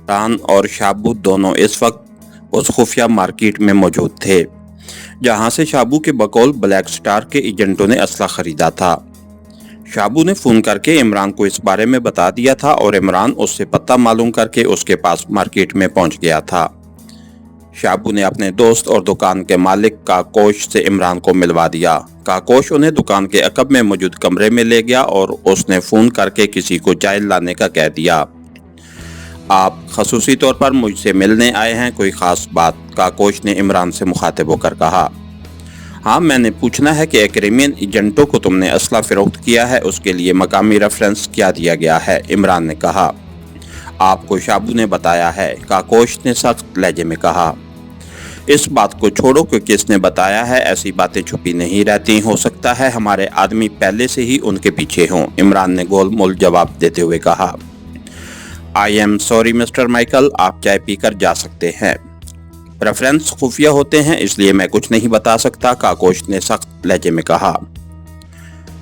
सुल्तान और शाबू दोनों इस वक्त उस खुफिया मार्केट में मौजूद थे जहां से शाबू के बकौल ब्लैक स्टार के एजेंटों ने असला खरीदा था। शाबू ने फोन करके इमरान को इस बारे में बता दिया था और इमरान उससे पता मालूम करके उसके पास मार्केट में पहुंच गया था। शाबू ने अपने दोस्त और दुकान के मालिक काकोश से इमरान को मिलवा दिया। काकोश उन्हें दुकान के अकब में मौजूद कमरे में ले गया और उसने फोन करके किसी को चाय लाने का कह दिया। आप खसूसी तौर पर मुझसे मिलने आए हैं, कोई खास बात? काकोश ने इमरान से मुखातिब होकर कहा। हाँ, मैंने पूछना है कि क्रिमिनल एजेंटों को तुमने असला फरोख्त किया है, उसके लिए मकामी रेफरेंस क्या दिया गया है? इमरान ने कहा। आपको शाबू ने बताया है, काकोश ने सख्त लहजे में कहा। इस बात को छोड़ो कि किसने बताया है, ऐसी बातें छुपी नहीं रहती, हो सकता है हमारे आदमी पहले से ही उनके पीछे हों। इमरान ने गोलमोल जवाब देते हुए कहा। I am sorry mister Michael, आप चाय पीकर जा सकते हैं। रेफरेंस खुफिया होते हैं, इसलिए मैं कुछ नहीं बता सकता, काकोश ने सख्त लहजे में कहा।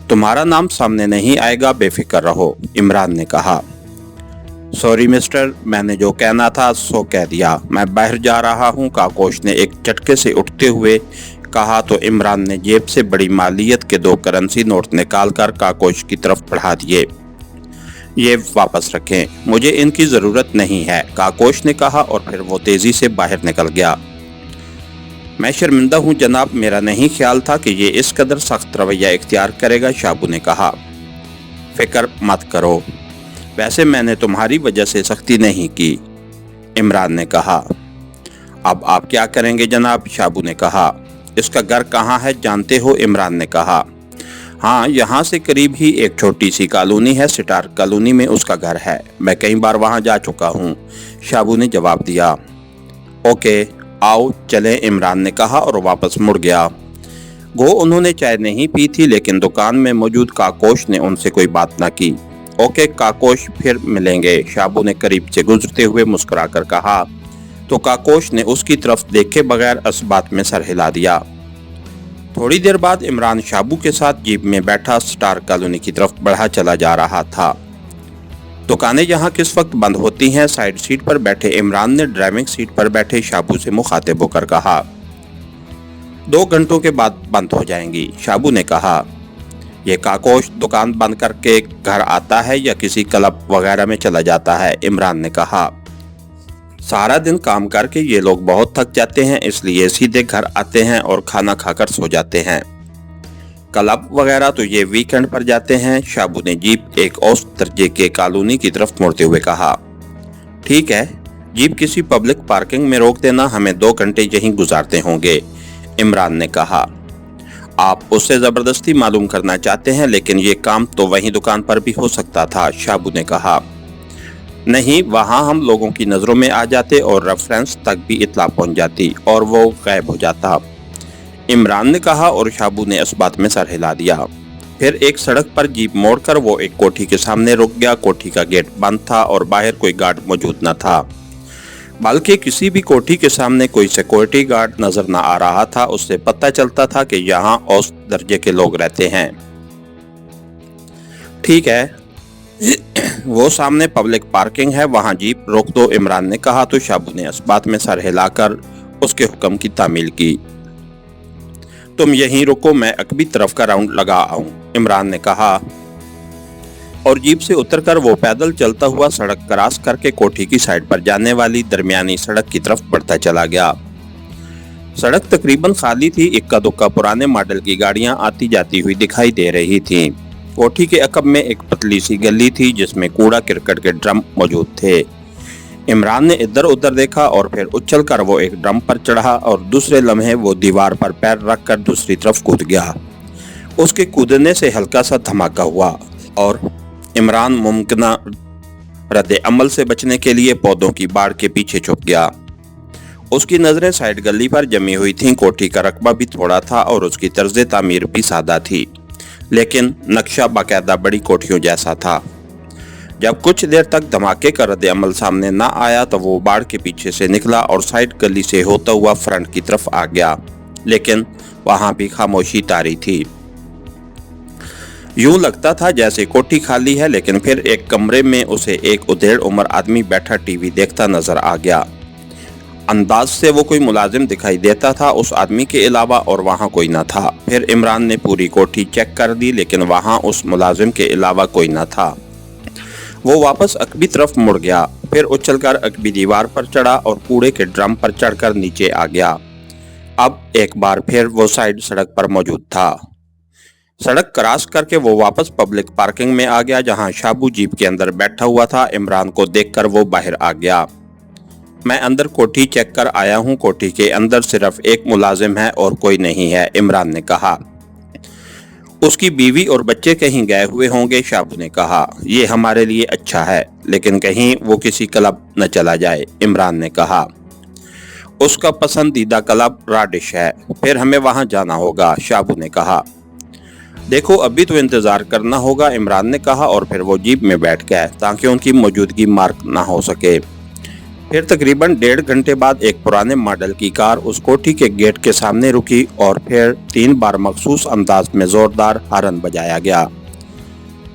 तुम्हारा नाम सामने नहीं आएगा, बेफिक्र रहो, इमरान ने कहा। सॉरी मिस्टर, मैंने जो कहना था सो कह दिया, मैं बाहर जा रहा हूं, काकोश ने एक झटके से उठते हुए कहा तो इमरान ने जेब से बड़ी मालियत के 2 करेंसी नोट निकालकर काकोश की तरफ बढ़ा दिए। ये वापस रखें, मुझे इनकी ज़रूरत नहीं है, काकोश ने कहा और फिर वो तेज़ी से बाहर निकल गया। मैं शर्मिंदा हूँ जनाब, मेरा नहीं ख्याल था कि ये इस कदर सख्त रवैया इख्तियार करेगा, शाबू ने कहा। फिक्र मत करो, वैसे मैंने तुम्हारी वजह से सख्ती नहीं की, इमरान ने कहा। अब आप क्या करेंगे जनाब? शाबू ने कहा। इसका घर कहाँ है जानते हो? इमरान ने कहा। हाँ, यहाँ से करीब ही एक छोटी सी कॉलोनी है, स्टार कॉलोनी में उसका घर है, मैं कई बार वहाँ जा चुका हूँ, शाबू ने जवाब दिया। ओके, आओ चलें, इमरान ने कहा और वापस मुड़ गया। गो उन्होंने चाय नहीं पी थी, लेकिन दुकान में मौजूद काकोश ने उनसे कोई बात न की। ओके काकोश, फिर मिलेंगे, शाबू ने करीब से गुजरते हुए मुस्कुराकर कहा तो काकोश ने उसकी तरफ देखे बगैर इस बात में सर हिला दिया। थोड़ी देर बाद इमरान शाबू के साथ जीप में बैठा स्टार कॉलोनी की तरफ बढ़ा चला जा रहा था। दुकानें यहाँ किस वक्त बंद होती हैं? साइड सीट पर बैठे इमरान ने ड्राइविंग सीट पर बैठे शाबू से मुखातिब होकर कहा। 2 घंटों के बाद बंद हो जाएंगी, शाबू ने कहा। ये काकोश दुकान बंद करके घर आता है या किसी क्लब वगैरह में चला जाता है? इमरान ने कहा। सारा दिन काम करके ये लोग बहुत थक जाते हैं, इसलिए सीधे घर आते हैं और खाना खाकर सो जाते हैं। क्लब वगैरह तो ये वीकेंड पर जाते हैं, शाबू ने जीप एक औसत दर्जे के कॉलोनी की तरफ मुड़ते हुए कहा। ठीक है, जीप किसी पब्लिक पार्किंग में रोक देना, हमें 2 घंटे यहीं गुजारते होंगे, इमरान ने कहा। आप उससे ज़बरदस्ती मालूम करना चाहते हैं, लेकिन ये काम तो वहीं दुकान पर भी हो सकता था, शाबू ने कहा। नहीं, वहाँ हम लोगों की नज़रों में आ जाते और रेफरेंस तक भी इत्तला पहुँच जाती और वो गायब हो जाता, इमरान ने कहा और शाबू ने इस बात में सर हिला दिया। फिर एक सड़क पर जीप मोड़कर वो एक कोठी के सामने रुक गया। कोठी का गेट बंद था और बाहर कोई गार्ड मौजूद न था, बल्कि किसी भी कोठी के सामने कोई सिक्योरिटी गार्ड नजर न आ रहा था। उससे पता चलता था कि यहाँ औसत दर्जे के लोग रहते हैं। ठीक है, वो सामने पब्लिक पार्किंग है, वहाँ जीप रोक दो, इमरान ने कहा तो शाबू ने इस बात में सर हिलाकर उसके हुक्म की तामील की। तुम यहीं रुको, मैं अकबी तरफ का राउंड लगा आऊं, इमरान ने कहा और जीप से उतरकर वो पैदल चलता हुआ सड़क क्रॉस करके कोठी की साइड पर जाने वाली दरमियानी सड़क की तरफ बढ़ता चला गया। सड़क तकरीबन खाली थी, इक्का दुक्का पुराने मॉडल की गाड़ियां आती जाती हुई दिखाई दे रही थीं। कोठी के अकब में एक पतली सी गली थी जिसमें कूड़ा करकट के ड्रम मौजूद थे। इमरान ने इधर उधर देखा और फिर उछलकर वो एक ड्रम पर चढ़ा और दूसरे लम्हे वो दीवार पर पैर रखकर दूसरी तरफ कूद गया। उसके कूदने से हल्का सा धमाका हुआ और इमरान मुमकिन रद्द अमल से बचने के लिए पौधों की बाड़ के पीछे छुप गया। उसकी नजरें साइड गली पर जमी हुई थीं। कोठी का रकबा भी थोड़ा था और उसकी तर्ज तामीर भी सादा थी, लेकिन नक्शा बाकायदा बड़ी कोठियों जैसा था। जब कुछ देर तक धमाके का रद्द अमल सामने न आया तो वो बाड़ के पीछे से निकला और साइड गली से होता हुआ फ्रंट की तरफ आ गया, लेकिन वहां भी खामोशी तारी थी। यूं लगता था जैसे कोठी खाली है, लेकिन फिर एक कमरे में उसे एक उधेड़ उम्र आदमी बैठा टीवी देखता नजर आ गया। अंदाज से वो कोई मुलाजिम दिखाई देता था उस आदमी के अलावा, और वहां कोई न था। फिर इमरान ने पूरी कोठी चेक कर दी, लेकिन वहां उस मुलाजिम के अलावा कोई न था। वो वापस अकबी तरफ मुड़ गया, फिर उछलकर अकबी दीवार पर चढ़ा और कूड़े के ड्रम पर चढ़कर नीचे आ गया। अब एक बार फिर वो साइड सड़क पर मौजूद था। सड़क क्रॉस करके वो वापस पब्लिक पार्किंग में आ गया, जहां शाबू जीप के अंदर बैठा हुआ था। इमरान को देखकर वो बाहर आ गया। मैं अंदर कोठी चेक कर आया हूँ, कोठी के अंदर सिर्फ एक मुलाजिम है और कोई नहीं है, इमरान ने कहा। उसकी बीवी और बच्चे कहीं गए हुए होंगे, शाबू ने कहा। ये हमारे लिए अच्छा है, लेकिन कहीं वो किसी क्लब न चला जाए, इमरान ने कहा। उसका पसंदीदा क्लब राडिश है, फिर हमें वहां जाना होगा, शाबू ने कहा। देखो अभी तो इंतजार करना होगा, इमरान ने कहा, और फिर वो जीप में बैठ गए ताकि उनकी मौजूदगी मार्क ना हो सके। फिर तकरीबन 1.5 घंटे बाद एक पुराने मॉडल की कार उस कोठी के गेट के सामने रुकी और फिर 3 बार मखसूस अंदाज में जोरदार हॉर्न बजाया गया।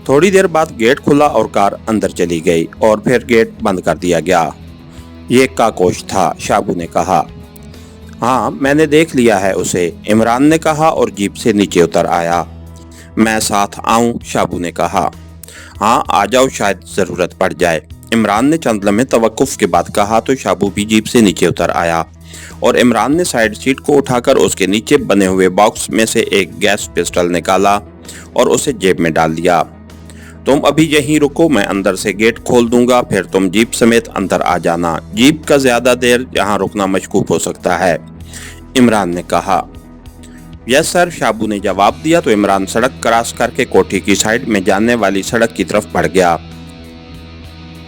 थोड़ी देर बाद गेट खुला और कार अंदर चली गई और फिर गेट बंद कर दिया गया। ये काकोश था, शाबू ने कहा। हाँ, मैंने देख लिया है उसे, इमरान ने कहा और जीप से नीचे उतर आया। मैं साथ आऊं, शाबू ने कहा। हाँ आ जाओ, शायद जरूरत पड़ जाए, इमरान ने चंद लम्हे तवक्कुफ के बाद कहा तो शाबू भी जीप से नीचे उतर आया और इमरान ने साइड सीट को उठाकर उसके नीचे बने हुए बॉक्स में से एक गैस पिस्टल निकाला और उसे जेब में डाल दिया। तुम अभी यहीं रुको, मैं अंदर से गेट खोल दूंगा, फिर तुम जीप समेत अंदर आ जाना। जीप का ज्यादा देर यहाँ रुकना मशकूक हो सकता है, इमरान ने कहा। यस सर, शाबू ने जवाब दिया तो इमरान सड़क क्रॉस करके कोठी की साइड में जाने वाली सड़क की तरफ बढ़ गया।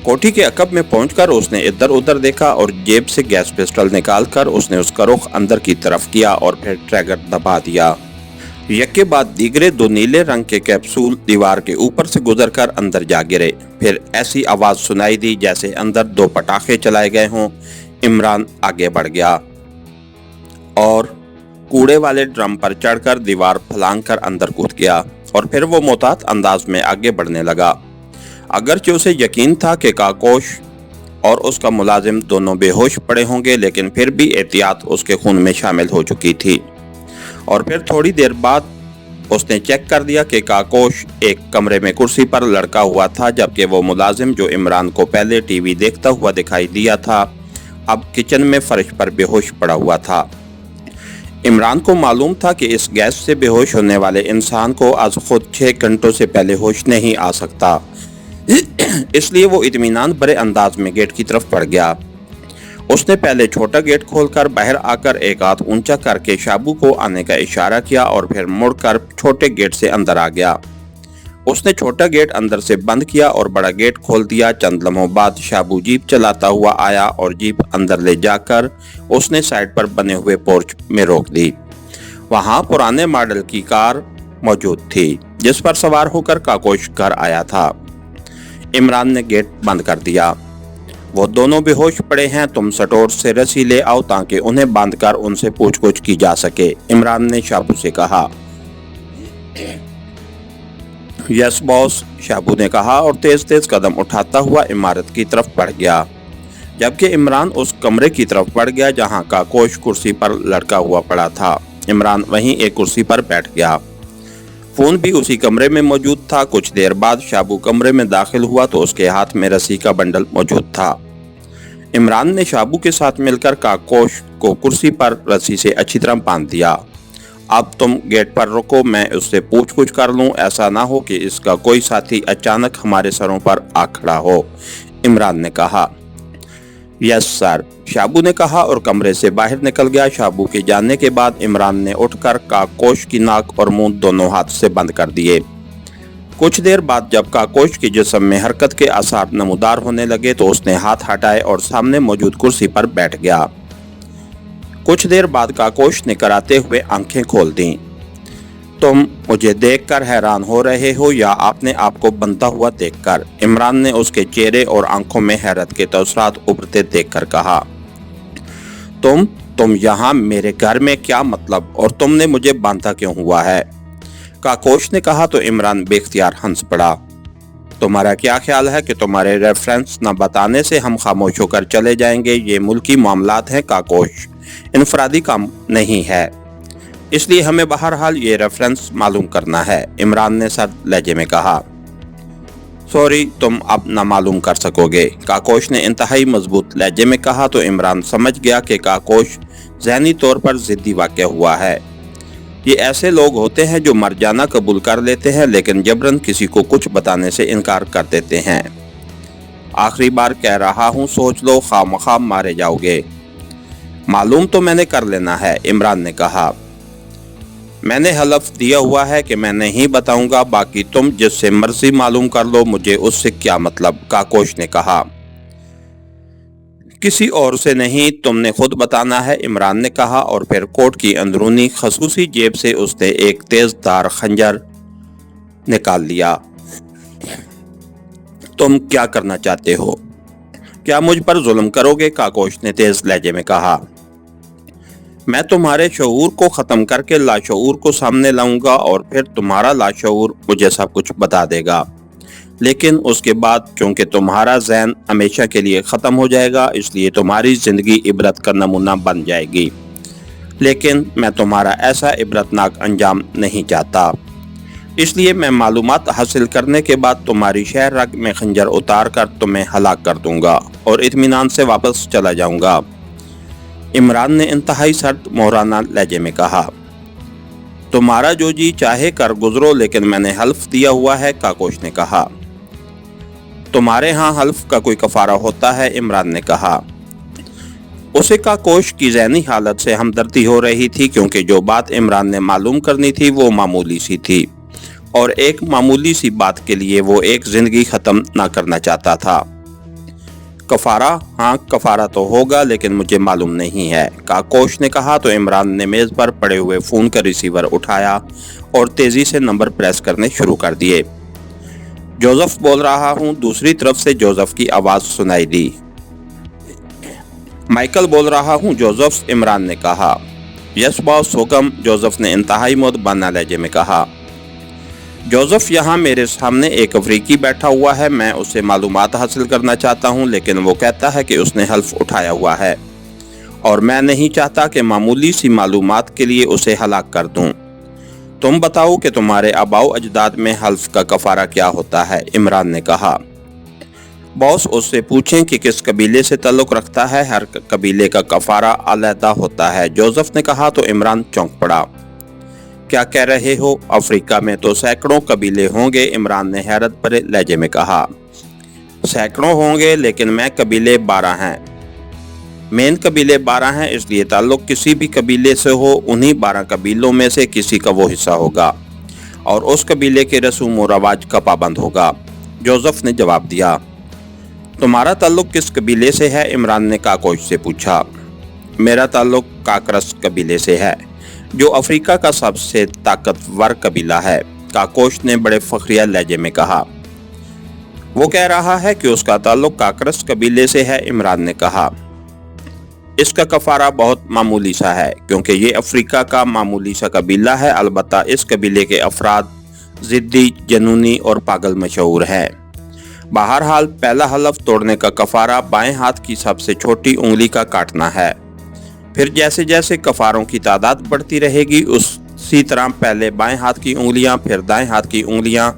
कोठी के अकब में पहुंचकर उसने इधर उधर देखा और जेब से गैस पिस्टल निकालकर उसने उसका रुख अंदर की तरफ किया और फिर ट्रिगर दबा दिया। यके बाद दीगरे 2 नीले रंग के कैप्सूल दीवार के ऊपर से गुजरकर अंदर जा गिरे। फिर ऐसी आवाज सुनाई दी जैसे अंदर 2 पटाखे चलाए गए हों। इमरान आगे बढ़ गया और कूड़े वाले ड्रम पर चढ़कर दीवार फलांग कर अंदर कूद गया और फिर वो मोहतात अंदाज में आगे बढ़ने लगा। अगरचे उसे यकीन था कि काकोश और उसका मुलाजिम दोनों बेहोश पड़े होंगे, लेकिन फिर भी एहतियात उसके खून में शामिल हो चुकी थी। और फिर थोड़ी देर बाद उसने चेक कर दिया कि काकोश एक कमरे में कुर्सी पर लड़का हुआ था, जबकि वो मुलाजिम जो इमरान को पहले टीवी देखता हुआ दिखाई दिया था अब किचन में फर्श पर बेहोश पड़ा हुआ था। इमरान को मालूम था कि इस गैस से बेहोश होने वाले इंसान को आज खुद 6 घंटों से पहले होश नहीं आ सकता, इसलिए वो इत्मीनान भरे अंदाज में गेट की तरफ बढ़ गया। उसने पहले छोटा गेट खोलकर बाहर आकर एक हाथ ऊंचा करके शाबू को आने का इशारा किया और फिर मुड़कर छोटे गेट से अंदर आ गया। उसने छोटा गेट अंदर से बंद किया और बड़ा गेट खोल दिया। चंद लम्हों बाद शाबू जीप चलाता हुआ आया और जीप अंदर ले जाकर उसने साइड पर बने हुए पोर्च में रोक दी। वहां पुराने मॉडल की कार मौजूद थी जिस पर सवार होकर काकोश घर आया था। इमरान ने गेट बंद कर दिया। वो दोनों बेहोश पड़े हैं, तुम स्टोर से रस्सी ले आओ ताकि उन्हें बांधकर उनसे पूछताछ की जा सके, इमरान ने शाबू से कहा। यस बॉस, शाबू ने कहा और तेज तेज कदम उठाता हुआ इमारत की तरफ बढ़ गया, जबकि इमरान उस कमरे की तरफ बढ़ गया जहां काकोश कुर्सी पर लटका हुआ पड़ा था। इमरान वहीं एक कुर्सी पर बैठ गया। फोन भी उसी कमरे में मौजूद था। कुछ देर बाद शाबू कमरे में दाखिल हुआ तो उसके हाथ में रस्सी का बंडल मौजूद था। इमरान ने शाबू के साथ मिलकर काकोश को कुर्सी पर रस्सी से अच्छी तरह बांध दिया। अब तुम गेट पर रुको, मैं उससे पूछ कर लूं, ऐसा ना हो कि इसका कोई साथी अचानक हमारे सरों पर आ खड़ा हो, इमरान ने कहा। यस सर, शाबू ने कहा और कमरे से बाहर निकल गया। शाबू के जाने के बाद इमरान ने उठकर काकोश की नाक और मुंह दोनों हाथ से बंद कर दिए। कुछ देर बाद जब काकोश के जिस्म में हरकत के आसार नमूदार होने लगे तो उसने हाथ हटाए और सामने मौजूद कुर्सी पर बैठ गया। कुछ देर बाद काकोश ने कराते हुए आंखें खोल दी। तुम मुझे देखकर हैरान हो रहे हो या आपने आपको बनता हुआ देखकर, इमरान ने उसके चेहरे और आंखों में हैरत के तसरात उभरते देखकर कहा। तुम यहाँ मेरे घर में क्या मतलब, और तुमने मुझे बांधा क्यों हुआ है? काकोश ने कहा तो इमरान बेख्तियार हंस पड़ा। तुम्हारा क्या ख्याल है कि तुम्हारे रेफरेंस न बताने से हम खामोश होकर चले जाएंगे? ये मुल्की मामलात हैं काकोश, इनफरादी काम नहीं है, इसलिए हमें बहरहाल ये रेफरेंस मालूम करना है, इमरान ने सर्द लहजे में कहा। सॉरी, तुम अब ना मालूम कर सकोगे, काकोश ने इंतहाई मजबूत लहजे में कहा तो इमरान समझ गया कि काकोश ज़हनी तौर पर ज़िद्दी वाक़या हुआ है। ये ऐसे लोग होते हैं जो मर जाना कबूल कर लेते हैं लेकिन जबरन किसी को कुछ बताने से इनकार कर देते हैं। आखिरी बार कह रहा हूँ, सोच लो, खामखा मारे जाओगे। मालूम तो मैंने कर लेना है, इमरान ने कहा। मैंने हलफ दिया हुआ है कि मैं नहीं बताऊंगा, बाकी तुम जिससे मर्जी मालूम कर लो, मुझे उससे क्या मतलब, काकोश ने कहा। किसी और से नहीं, तुमने खुद बताना है, इमरान ने कहा और फिर कोट की अंदरूनी खसूसी जेब से उसने एक तेजधार खंजर निकाल लिया। तुम क्या करना चाहते हो? क्या मुझ पर जुल्म करोगे? काकोश ने तेज लहजे में कहा। मैं तुम्हारे शऊर को ख़त्म करके लाशऊर को सामने लाऊंगा और फिर तुम्हारा लाशऊर मुझे सब कुछ बता देगा, लेकिन उसके बाद चूंकि तुम्हारा ज़हन हमेशा के लिए ख़त्म हो जाएगा, इसलिए तुम्हारी ज़िंदगी इबरत का नमूना बन जाएगी। लेकिन मैं तुम्हारा ऐसा इबरतनाक अंजाम नहीं चाहता, इसलिए मैं मालूमात हासिल करने के बाद तुम्हारी शहर रग में खंजर उतार कर तुम्हें हलाक कर दूंगा और इत्मीनान से वापस चला जाऊंगा, इमरान ने इंतहाई सर्द मोहराना लहजे में कहा। तुम्हारा जो जी चाहे कर गुजरो, लेकिन मैंने हल्फ दिया हुआ है, काकोश ने कहा। तुम्हारे यहाँ हल्फ का कोई कफारा होता है? इमरान ने कहा। उसे काकोश की ज़हनी हालत से हमदर्दी हो रही थी, क्योंकि जो बात इमरान ने मालूम करनी थी वो मामूली सी थी और एक मामूली सी बात के लिए वो एक ज़िंदगी ख़त्म ना करना चाहता था। कफारा? हाँ, कफारा तो होगा, लेकिन मुझे मालूम नहीं है, काकोश ने कहा तो इमरान ने मेज़ पर पड़े हुए फ़ोन का रिसीवर उठाया और तेज़ी से नंबर प्रेस करने शुरू कर दिए। जोसेफ बोल रहा हूँ, दूसरी तरफ से जोसेफ की आवाज़ सुनाई दी। माइकल बोल रहा हूँ जोसेफ, इमरान ने कहा। यस बॉस, हुक्म, जोसेफ ने इंतहाई मुतबना लहजे में कहा। जोसेफ, यहाँ मेरे सामने एक अफ्रीकी बैठा हुआ है, मैं उससे मालूमात हासिल करना चाहता हूँ, लेकिन वो कहता है कि उसने हल्फ उठाया हुआ है और मैं नहीं चाहता कि मामूली सी मालूमात के लिए उसे हलाक कर दूँ। तुम बताओ कि तुम्हारे आबाओ अजदाद में हल्फ का कफारा क्या होता है, इमरान ने कहा। बॉस, उससे पूछें कि किस कबीले से ताल्लुक़ रखता है, हर कबीले का कफारा अलहदा होता है, जोसेफ ने कहा तो इमरान चौंक पड़ा। क्या कह रहे हो? अफ्रीका में तो सैकड़ों कबीले होंगे, इमरान ने हैरत भरे लहजे में कहा। सैकड़ों होंगे, लेकिन मैं कबीले 12 हैं। मेन कबीले 12 हैं, इसलिए ताल्लुक़ किसी भी कबीले से हो, उन्हीं 12 कबीलों में से किसी का वो हिस्सा होगा और उस कबीले के रसूम व रवाज का पाबंद होगा, जोसेफ ने जवाब दिया। तुम्हारा ताल्लुक़ किस कबीले से है? इमरान ने काकोश से पूछा। मेरा ताल्लुक़ काकरस कबीले से है, जो अफ्रीका का सबसे ताकतवर कबीला है, काकोश ने बड़े फखरिया लहजे में कहा। वो कह रहा है कि उसका ताल्लुक़ काकरस कबीले से है, इमरान ने कहा। इसका कफारा बहुत मामूली सा है, क्योंकि ये अफ्रीका का मामूली सा कबीला है, अलबत्ता इस कबीले के अफराद ज़िद्दी, जनूनी और पागल मशहूर हैं। बहरहाल पहला हलफ तोड़ने का कफारा बाएं हाथ की सबसे छोटी उंगली का काटना है, फिर जैसे जैसे कफारों की तादाद बढ़ती रहेगी उसी तरह पहले बाएं हाथ की उंगलियां, फिर दाएं हाथ की उंगलियां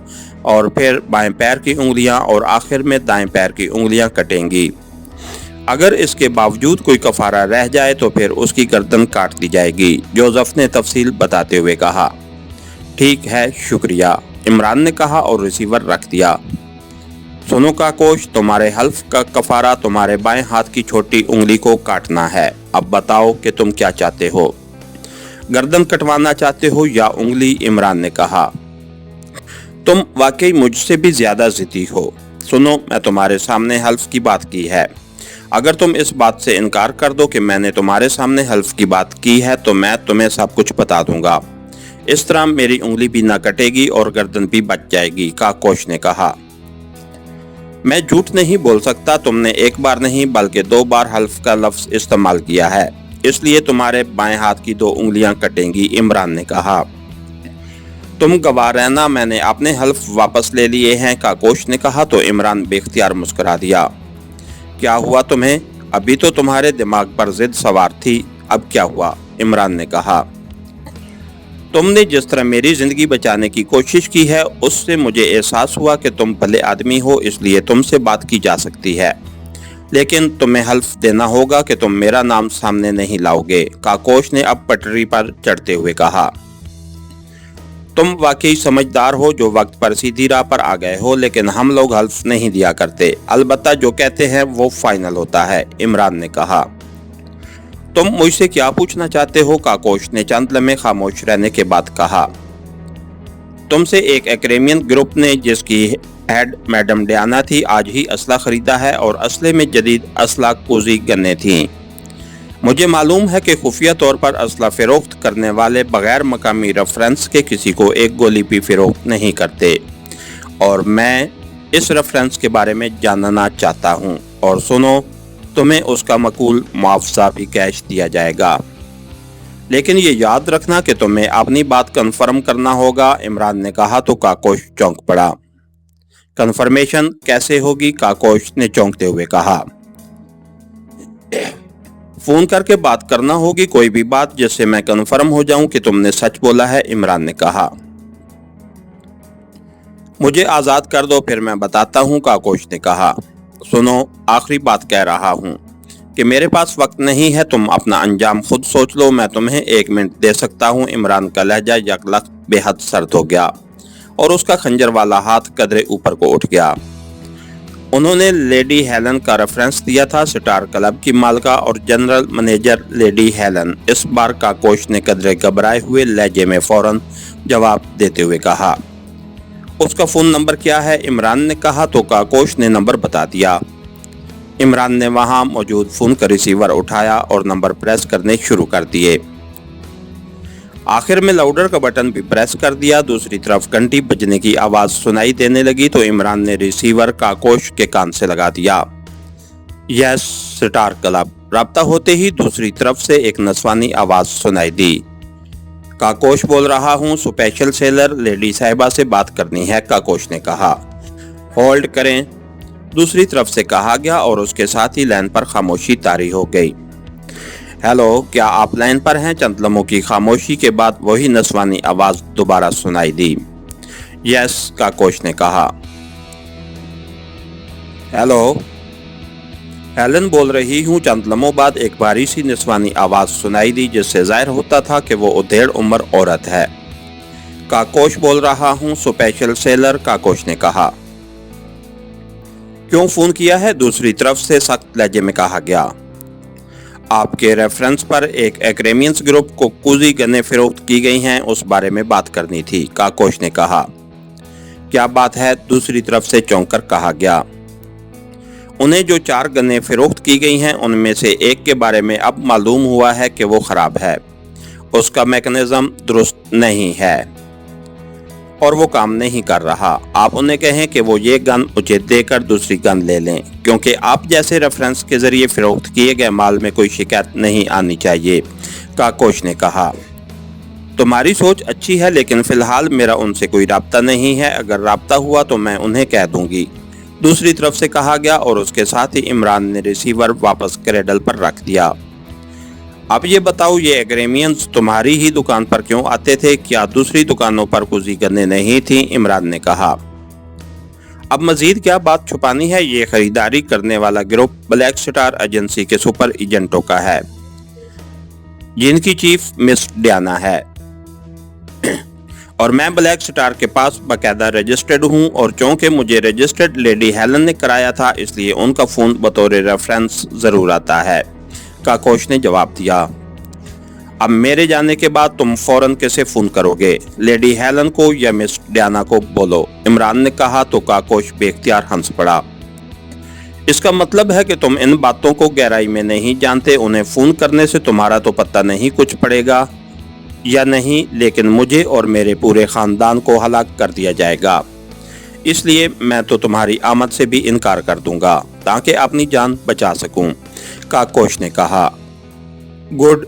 और फिर बाएं पैर की उंगलियां और आखिर में दाएं पैर की उंगलियां कटेंगी। अगर इसके बावजूद कोई कफारा रह जाए तो फिर उसकी गर्दन काट दी जाएगी, जोसेफ ने तफसील बताते हुए कहा। ठीक है, शुक्रिया, इमरान ने कहा और रिसीवर रख दिया। सुनो काकोश, तुम्हारे हल्फ का कफारा तुम्हारे बाएं हाथ की छोटी उंगली को काटना है। अब बताओ कि तुम क्या चाहते हो, गर्दन कटवाना चाहते हो या उंगली, इमरान ने कहा। तुम वाकई मुझसे भी ज्यादा ज़िद्दी हो। सुनो, मैं तुम्हारे सामने हल्फ की बात की है, अगर तुम इस बात से इनकार कर दो कि मैंने तुम्हारे सामने हल्फ की बात की है तो मैं तुम्हें सब कुछ बता दूंगा। इस तरह मेरी उंगली भी ना कटेगी और गर्दन भी बच जाएगी, काकोश ने कहा। मैं झूठ नहीं बोल सकता, तुमने एक बार नहीं बल्कि 2 बार हल्फ का लफ्ज़ इस्तेमाल किया है, इसलिए तुम्हारे बाएं हाथ की 2 उंगलियां कटेंगी, इमरान ने कहा। तुम गवाह रहना, मैंने अपने हल्फ वापस ले लिए हैं, काकोश ने कहा तो इमरान बेख्तियार मुस्कुरा दिया। क्या हुआ तुम्हें? अभी तो तुम्हारे दिमाग पर जिद सवार थी, अब क्या हुआ? इमरान ने कहा। तुमने जिस तरह मेरी जिंदगी बचाने की कोशिश की है उससे मुझे एहसास हुआ कि तुम भले आदमी हो, इसलिए तुमसे बात की जा सकती है, लेकिन तुम्हें हल्फ देना होगा कि तुम मेरा नाम सामने नहीं लाओगे, काकोश ने अब पटरी पर चढ़ते हुए कहा। तुम वाकई समझदार हो जो वक्त पर सीधी राह पर आ गए हो, लेकिन हम लोग हल्फ नहीं दिया करते, अलबत्ता जो कहते हैं वो फाइनल होता है, इमरान ने कहा। तुम मुझसे क्या पूछना चाहते हो? काकोश ने चंद लम्हे खामोश रहने के बाद कहा। तुमसे एक एक्रेमियन ग्रुप ने, जिसकी हेड मैडम डियाना थी, आज ही असला खरीदा है और असले में जदीद असला कूजी गन्ने थीं। मुझे मालूम है कि खुफिया तौर पर असला फरोख्त करने वाले बगैर मकामी रेफरेंस के किसी को एक गोली भी फरोख्त नहीं करते, और मैं इस रेफरेंस के बारे में जानना चाहता हूँ। और सुनो, तुम्हें उसका मकूल मुआवजा भी कैश दिया जाएगा, लेकिन ये याद रखना कि तुम्हें अपनी बात कन्फर्म करना होगा, इमरान ने कहा तो काकोश चौंक पड़ा। कन्फर्मेशन कैसे होगी? काकोश ने चौंकते हुए कहा। फोन करके बात करना होगी, कोई भी बात जिससे मैं कन्फर्म हो जाऊं कि तुमने सच बोला है, इमरान ने कहा। मुझे आजाद कर दो, फिर मैं बताता हूं, काकोश ने कहा। सुनो, आखिरी बात कह रहा हूं कि मेरे पास वक्त नहीं है, तुम अपना अंजाम खुद सोच लो, मैं तुम्हें 1 मिनट दे सकता हूं। इमरान का लहजा यकलख बेहद सर्द हो गया और उसका खंजर वाला हाथ कदरे ऊपर को उठ गया। उन्होंने लेडी हेलन का रेफरेंस दिया था, स्टार क्लब की मालिका और जनरल मैनेजर लेडी हेलन। इस बार काकोश ने कदरे घबराए हुए लहजे में फौरन जवाब देते हुए कहा। उसका फोन नंबर क्या है? इमरान ने कहा तो काकोश ने नंबर बता दिया। इमरान ने वहां मौजूद फोन का रिसीवर उठाया और नंबर प्रेस करने शुरू कर दिए। आखिर में लाउडर का बटन भी प्रेस कर दिया। दूसरी तरफ घंटी बजने की आवाज सुनाई देने लगी तो इमरान ने रिसीवर काकोश के कान से लगा दिया। Yes, star club. राब्ता होते ही दूसरी तरफ से एक नस्वानी आवाज सुनाई दी। काकोश बोल रहा हूँ, स्पेशल सेलर लेडी साहिबा से बात करनी है, काकोश ने कहा। होल्ड करें, दूसरी तरफ से कहा गया और उसके साथ ही लाइन पर खामोशी तारी हो गई। हेलो, क्या आप लाइन पर हैं? चंद लम्हों की खामोशी के बाद वही नस्वानी आवाज दोबारा सुनाई दी। यस, काकोश ने कहा। हेलो, हेलन बोल रही हूँ। चंद लम्हों बाद एक भारी सी नस्वानी आवाज सुनाई दी, जिससे जाहिर होता था कि वो उधेड़ उम्र औरत है। काकोश बोल रहा हूँ, स्पेशल सेलर, काकोश ने कहा। क्यों फोन किया है? दूसरी तरफ से सख्त लहजे में कहा गया। आपके रेफरेंस पर एक एक्रेमियंस ग्रुप को कूजी गन्ने फरोख्त की गई हैं, उस बारे में बात करनी थी, काकोश ने कहा। क्या बात है? दूसरी तरफ से चौंक कर कहा गया। उन्हें जो 4 गन्ने फरोख्त की गई हैं उनमें से एक के बारे में अब मालूम हुआ है कि वो खराब है, उसका मैकेनिज्म दुरुस्त नहीं है और वो काम नहीं कर रहा। आप उन्हें कहें कि वो ये गन मुझे देकर दूसरी गन ले लें, क्योंकि आप जैसे रेफरेंस के जरिए फरोख्त किए गए माल में कोई शिकायत नहीं आनी चाहिए, काकोश ने कहा। तुम्हारी सोच अच्छी है, लेकिन फिलहाल मेरा उनसे कोई राब्ता नहीं है, अगर राब्ता हुआ तो मैं उन्हें कह दूंगी, दूसरी तरफ से कहा गया और उसके साथ ही इमरान ने रिसीवर वापस क्रेडल पर रख दिया। अब ये बताओ, ये एग्रेमियंस तुम्हारी ही दुकान पर क्यों आते थे? क्या दूसरी दुकानों पर कुछ गन्ने नहीं थी? इमरान ने कहा। अब मजीद क्या बात छुपानी है? ये खरीदारी करने वाला ग्रुप ब्लैक स्टार एजेंसी के सुपर एजेंटों का है, जिनकी चीफ मिस डियाना है, और मैं ब्लैक स्टार के पास बाकायदा रजिस्टर्ड हूँ, और चूंकि मुझे रजिस्टर्ड लेडी हेलन ने कराया था, इसलिए उनका फोन बतौर रेफरेंस जरूर आता है, काकोश ने जवाब दिया। अब मेरे जाने के बाद तुम फौरन कैसे फोन करोगे? लेडी हेलन को या मिस डियाना को बोलो, इमरान ने कहा तो काकोश बेख्तियार हंस पड़ा। इसका मतलब है कि तुम इन बातों को गहराई में नहीं जानते, उन्हें फोन करने से तुम्हारा तो पता नहीं कुछ पड़ेगा या नहीं, लेकिन मुझे और मेरे पूरे खानदान को हलाक कर दिया जाएगा, इसलिए मैं तो तुम्हारी आमद से भी इनकार कर दूंगा ताकि अपनी जान बचा सकूं, काकोश ने कहा। गुड।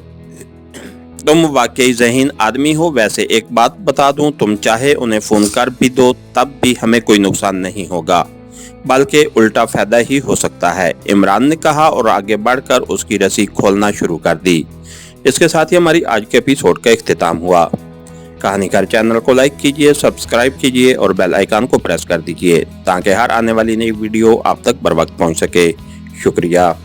तुम वाकई ज़हीन आदमी हो। वैसे एक बात बता दूं, तुम चाहे उन्हें फ़ोन कर भी दो तब भी हमें कोई नुकसान नहीं होगा, बल्कि उल्टा फ़ायदा ही हो सकता है, इमरान ने कहा और आगे बढ़कर उसकी रस्सी खोलना शुरू कर दी। इसके साथ ही हमारी आज के एपिसोड का इख्तिताम हुआ। कहानीकार चैनल को लाइक कीजिए, सब्सक्राइब कीजिए और बेल आइकन को प्रेस कर दीजिए ताकि हर आने वाली नई वीडियो आप तक बर वक्त पहुँच सके। शुक्रिया।